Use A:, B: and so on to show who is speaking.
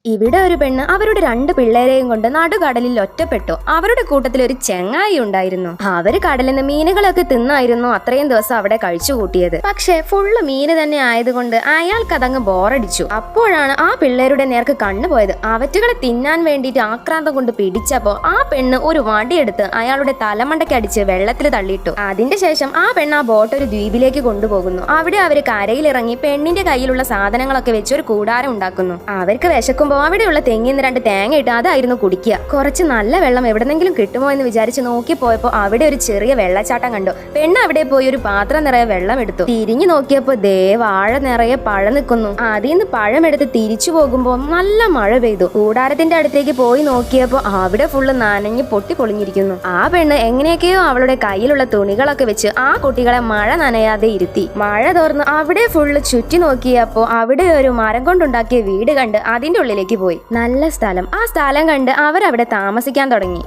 A: ഇവിടെ ഒരു പെണ്ണ് അവരുടെ 2 പിള്ളേരെയും കൊണ്ട് നടുകടലിൽ ഒറ്റപ്പെട്ടു. അവരുടെ കൂട്ടത്തിൽ ഒരു ചെങ്ങായി ഉണ്ടായിരുന്നു. അവര് കടലിൽ നിന്ന് മീനുകളൊക്കെ തിന്നായിരുന്നു അത്രയും ദിവസം അവിടെ കഴിച്ചു കൂട്ടിയത്. പക്ഷെ ഫുള്ള് മീന് തന്നെ ആയതുകൊണ്ട് അയാൾക്ക് അതങ്ങ് ബോറടിച്ചു. അപ്പോഴാണ് ആ പിള്ളേരുടെ നേർക്ക് കണ്ണുപോയത്. അവറ്റുകളെ തിന്നാൻ വേണ്ടിയിട്ട് ആക്രാന്തം കൊണ്ട് പിടിച്ചപ്പോ ആ പെണ്ണ് ഒരു വടിയെടുത്ത് അയാളുടെ തലമണ്ടയ്ക്ക് അടിച്ച് വെള്ളത്തിൽ തള്ളിയിട്ടു. അതിന്റെ ശേഷം ആ പെണ്ണ് ആ ബോട്ട് ഒരു ദ്വീപിലേക്ക് കൊണ്ടുപോകുന്നു. അവിടെ അവര് കരയിലിറങ്ങി പെണ്ണിന്റെ കയ്യിലുള്ള സാധനങ്ങളൊക്കെ വെച്ച് ഒരു കൂടാരം ഉണ്ടാക്കുന്നു. അവർക്ക് വിശക്കും അവിടെയുള്ള തെങ്ങിന്ന് 2 തേങ്ങ ഇട്ട് അതായിരുന്നു കുടിക്കുക. കുറച്ച് നല്ല വെള്ളം എവിടെന്നെങ്കിലും കിട്ടുമോ എന്ന് വിചാരിച്ച് നോക്കി പോയപ്പോ അവിടെ ഒരു ചെറിയ വെള്ളച്ചാട്ടം കണ്ടു. പെണ്ണ് അവിടെ പോയി ഒരു പാത്രം നിറയെ വെള്ളം എടുത്തു. തിരിഞ്ഞു നോക്കിയപ്പോ വാഴ നിറയെ പഴം നിൽക്കുന്നു. അതിന്ന് പഴം എടുത്ത് തിരിച്ചു പോകുമ്പോ നല്ല മഴ പെയ്തു. കൂടാരത്തിന്റെ അടുത്തേക്ക് പോയി നോക്കിയപ്പോ അവിടെ ഫുള്ള് നനഞ്ഞ് പൊട്ടി പൊളിഞ്ഞിരിക്കുന്നു. ആ പെണ്ണ് എങ്ങനെയൊക്കെയോ അവളുടെ കയ്യിലുള്ള തുണികളൊക്കെ വെച്ച് ആ കുട്ടികളെ മഴ നനയാതെ ഇരുത്തി. മഴ തോർന്ന് അവിടെ ഫുള്ള് ചുറ്റി നോക്കിയപ്പോ അവിടെ ഒരു മരം കൊണ്ടുണ്ടാക്കിയ വീട് കണ്ട് അതിന്റെ ഉള്ളിലേക്ക് പോയി. നല്ല സ്ഥലം. ആ സ്ഥലം കണ്ട് അവരവിടെ താമസിക്കാൻ തുടങ്ങി.